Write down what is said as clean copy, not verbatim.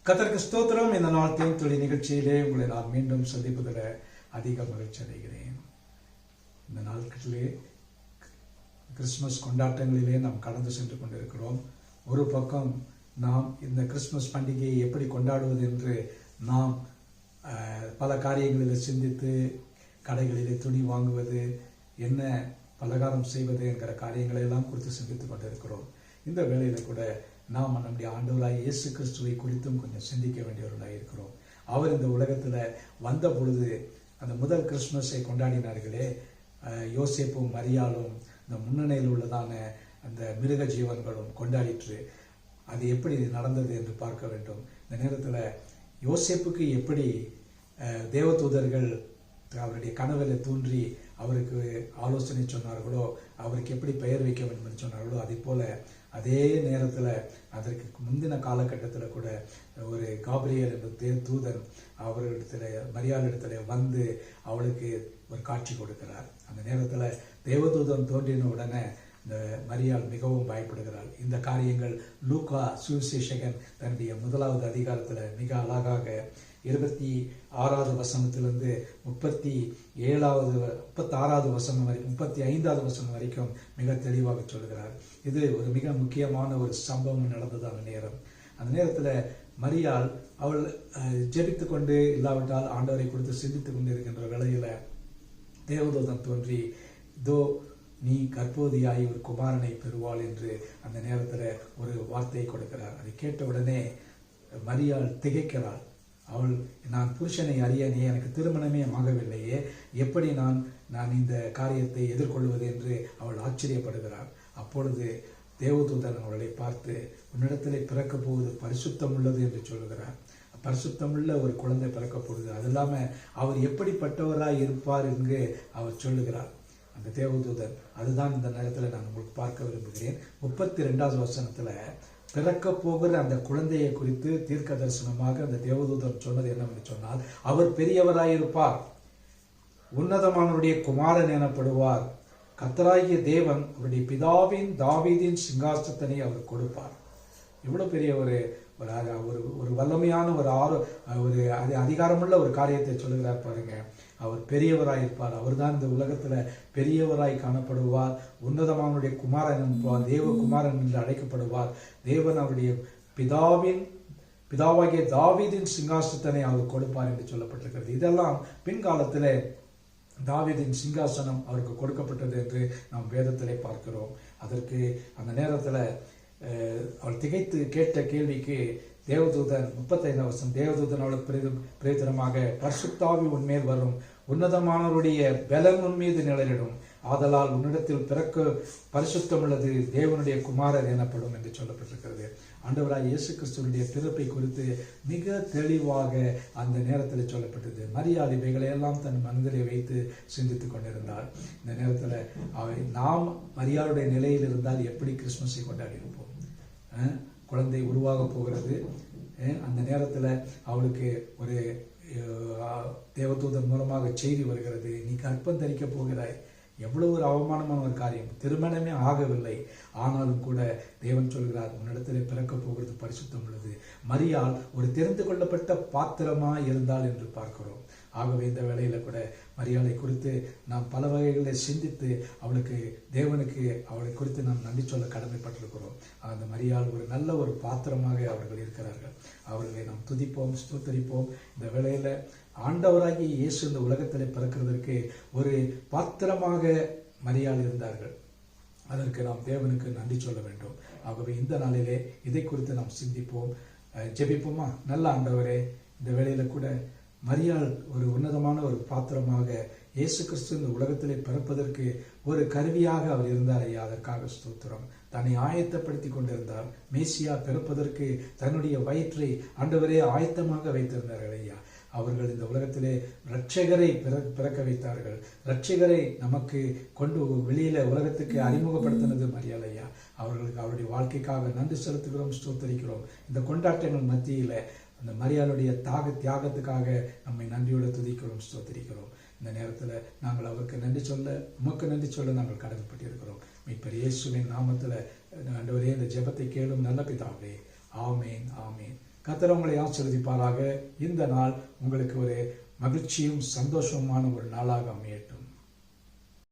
கர்த்தருக்கு ஸ்தோத்திரம். இந்த நாள் தேன்துளி நிகழ்ச்சியிலே உங்களை நான் மீண்டும் சந்திப்பதில் அதிக மகிழ்ச்சி அடைகிறேன். இந்த நாட்களிலே கிறிஸ்துமஸ் கொண்டாட்டங்களிலே நாம் கடந்து சென்று கொண்டிருக்கிறோம். ஒரு பக்கம் நாம் இந்த கிறிஸ்துமஸ் பண்டிகையை எப்படி கொண்டாடுவது என்று நாம் பல காரியங்களில் சிந்தித்து கடைகளிலே துணி வாங்குவது, என்ன பலகாரம் செய்வது என்கிற காரியங்களை எல்லாம் குறித்து சிந்தித்துக் கொண்டிருக்கிறோம். இந்த வேளையில கூட நாம் நம்முடைய ஆண்டவராய் இயேசு கிறிஸ்துவை குறித்தும் கொஞ்சம் சிந்திக்க வேண்டியவர்களாக இருக்கிறோம். அவர் இந்த உலகத்துல வந்த பொழுது அந்த முதல் கிறிஸ்துமஸை கொண்டாடினார்களே, யோசேப்பும் மரியாளும் இந்த முன்னணியில் உள்ளதான அந்த மிருக ஜீவன்களும் கொண்டாடிற்று. அது எப்படி நடந்தது என்று பார்க்க வேண்டும். இந்த நேரத்துல யோசேப்புக்கு எப்படி தேவதூதர்கள் அவருடைய கனவில தோன்றி அவருக்கு ஆலோசனை சொன்னார்களோ, அவருக்கு எப்படி பெயர் வைக்க வேண்டும் என்று சொன்னார்களோ, அதே போல அதே நேரத்தில் அதற்கு முந்தின காலகட்டத்தில் கூட ஒரு காபிரியல் என்ற தூதன் அவர்களிடத்துல மரியாளிடத்துல வந்து அவளுக்கு ஒரு காட்சி கொடுக்கிறார். அந்த நேரத்தில் தேவதூதன் தோன்றின உடனே இந்த மரியாள் மிகவும் பயப்படுகிறாள். இந்த காரியங்கள் லூக்கா சுவிசேஷகன் தன்னுடைய 1வது அதிகாரத்தில் மிக அழகாக 26வது வசனத்திலிருந்து 36வது வசனம் வரைக்கும் 35வது வசனம் வரைக்கும் மிக தெளிவாக சொல்கிறார். இது ஒரு மிக முக்கியமான ஒரு சம்பவம் நடந்ததான நேரம். அந்த நேரத்தில் மரியாள் அவள் ஜெபித்து கொண்டு இல்லாவிட்டால் ஆண்டவரை குறித்து சிந்தித்துக் கொண்டு இருக்கின்ற வேளையில தேவதூதன் தோன்றி, இதோ நீ கர்ப்பவதியாய் ஒரு குமாரனை பெறுவாள் என்று அந்த நேரத்தில் ஒரு வார்த்தையை கொடுக்கிறார். அதை கேட்ட உடனே மரியாள் திகைக்கிறாள். அவள், நான் புருஷனை அறியனே, எனக்கு திருமணமே ஆகவில்லையே, எப்படி நான் இந்த காரியத்தை எதிர்கொள்வது என்று அவள் ஆச்சரியப்படுகிறாள். அப்பொழுது தேவதூதன் அவளை பார்த்து, உன்னிடத்திலே பிறக்கப் போவது பரிசுத்தம் உள்ளது என்று சொல்லுகிறார். பரிசுத்தமுள்ள ஒரு குழந்தை பிறக்கப் போகுது. அது இல்லாமல் அவர் எப்படிப்பட்டவராய் இருப்பார் என்று அவர் சொல்லுகிறார் அந்த தேவதூதன். அதுதான் இந்த நேரத்தில் நான் உங்களுக்கு பார்க்க விரும்புகிறேன். 32வது வசனத்துல பிறக்க போகிற அந்த குழந்தையை குறித்து தீர்க்க தரிசனமாக அந்த தேவதூதன் சொன்னது என்னவென்று சொன்னால், அவர் பெரியவராயிருப்பார், உன்னதமானவருடைய குமாரன் எனப்படுவார், கர்த்தராகிய தேவன் அவருடைய பிதாவின் தாவீதின் சிங்காசனத்தை அவர் கொடுப்பார். இவ்வளவு பெரிய ஒரு வல்லமையான ஒரு அதிகாரமுள்ள ஒரு காரியத்தை சொல்லுகிறார் பாருங்க. அவர் பெரியவராயிருப்பார், அவர் தான் இந்த உலகத்துல பெரியவராய் காணப்படுவார், உன்னதமானுடைய குமாரன் என்பார், தேவ குமாரன் என்று அழைக்கப்படுவார், தேவன் அவருடைய பிதாவாகிய தாவீதின் சிங்காசனத்தை அவர் கொடுப்பார் என்று சொல்லப்பட்டிருக்கிறது. இதெல்லாம் பின்காலத்தில் தாவீதின் சிங்காசனம் அவருக்கு கொடுக்கப்பட்டது என்று நாம் வேதத்திலே பார்க்கிறோம். அதற்கு அந்த நேரத்தில் அவள் திகைத்து கேட்ட கேள்விக்கு தேவதூதன் 35வது வசனம், தேவதூதன் அவளுக்கு பிரேதனமாக, பரிசுத்தாவி உன்மேல் வரும், உன்னதமானவருடைய பலன் உன் மீது நிழலிடும், ஆதலால் உன்னிடத்தில் பிறக்க பரிசுத்தம் உள்ளது, தேவனுடைய குமாரர் எனப்படும் என்று சொல்லப்பட்டிருக்கிறது. ஆண்டவராய் இயேசு கிறிஸ்துவினுடைய பிறப்பை குறித்து மிக தெளிவாக அந்த நேரத்தில் சொல்லப்பட்டது. மரியாள் இவைகளை எல்லாம் தன் மனதிலே வைத்து சிந்தித்துக் கொண்டிருந்தாள். இந்த நேரத்தில் நாம் மரியாளுடைய நிலையில் இருந்தால் எப்படி கிறிஸ்துமஸை கொண்டாடி இருப்போம்? குழந்தை உருவாக போகிறது. அந்த நேரத்தில் அவளுக்கு ஒரு தேவதூதன் மூலமாக செய்தி வருகிறது, நீ கர்ப்பம் தரிக்க போகிறாய். எவ்வளவு ஒரு அவமானமான ஒரு காரியம். திருமணமே ஆகவில்லை, ஆனாலும் கூட தேவன் சொல்கிறார், உன்னிடத்தில் பிறக்க போகிறது பரிசுத்தம் உள்ளது. மரியாள் ஒரு தெரிந்து கொள்ளப்பட்ட பாத்திரமா இருந்தாள் என்று பார்க்கிறோம். ஆகவே இந்த வேளையில கூட மரியாளை குறித்து நாம் பல வகைகளில் சிந்தித்து தேவனுக்கு அவளை குறித்து நாம் நன்றி சொல்ல கடமைப்பட்டிருக்கிறோம். அந்த மரியாள் ஒரு நல்ல ஒரு பாத்திரமாக அவர்கள் இருக்கிறார்கள். அவர்களை நாம் துதிப்போம், ஸ்தோத்தரிப்போம். இந்த வேளையில ஆண்டவராகிய இயேசு இந்த உலகத்திலே பிறக்கிறதற்கு ஒரு பாத்திரமாக மரியாள் இருந்தார்கள். அதற்கு நாம் தேவனுக்கு நன்றி சொல்ல வேண்டும். ஆகவே இந்த நாளிலே இதை குறித்து நாம் சிந்திப்போம், ஜெபிப்போமா? நல்ல ஆண்டவரே, இந்த வேளையில கூட மரியாள் ஒரு உன்னதமான ஒரு பாத்திரமாக இயேசு கிறிஸ்து இந்த உலகத்திலே பிறப்பதற்கு ஒரு கருவியாக அவர் இருந்தார் ஐயா. அதற்காக ஸ்தோத்திரம். தன்னை ஆயத்தப்படுத்தி கொண்டிருந்தார். மேசியா பிறப்பதற்கு தன்னுடைய வயிற்றை ஆண்டவரே ஆயத்தமாக வைத்திருந்தார்கள் ஐயா. அவர்கள் இந்த உலகத்திலே இரட்சகரை பிறக்க வைத்தார்கள். இரட்சகரை நமக்கு கொண்டு வெளியில உலகத்துக்கு அறிமுகப்படுத்தினது மரியாள் ஐயா. அவர்களுக்கு அவருடைய வாழ்க்கைக்காக நன்றி செலுத்துகிறோம், ஸ்தோத்தரிக்கிறோம். இந்த கொண்டாட்டங்கள் மத்தியில அந்த மரியாளுடைய தியாகத்துக்காக நம்மை நன்றியோடு துதிக்கிறோம், ஸ்தோத்தரிக்கிறோம். இந்த நேரத்தில் நாங்கள் அவருக்கு நன்றி சொல்ல, உமக்கு நன்றி சொல்ல நாங்கள் கடமைப்பட்டிருக்கிறோம். மீட்பர் இயேசுவின் நாமத்தில் ஆண்டவரே இந்த ஜெபத்தை கேளும் நல்ல பிதாவே. ஆமேன், ஆமேன். கர்த்தர் உங்களை ஆசீர்வதிப்பாராக. இந்த நாள் உங்களுக்கு ஒரு மகிழ்ச்சியும் சந்தோஷமான ஒரு நாளாக அமையட்டும்.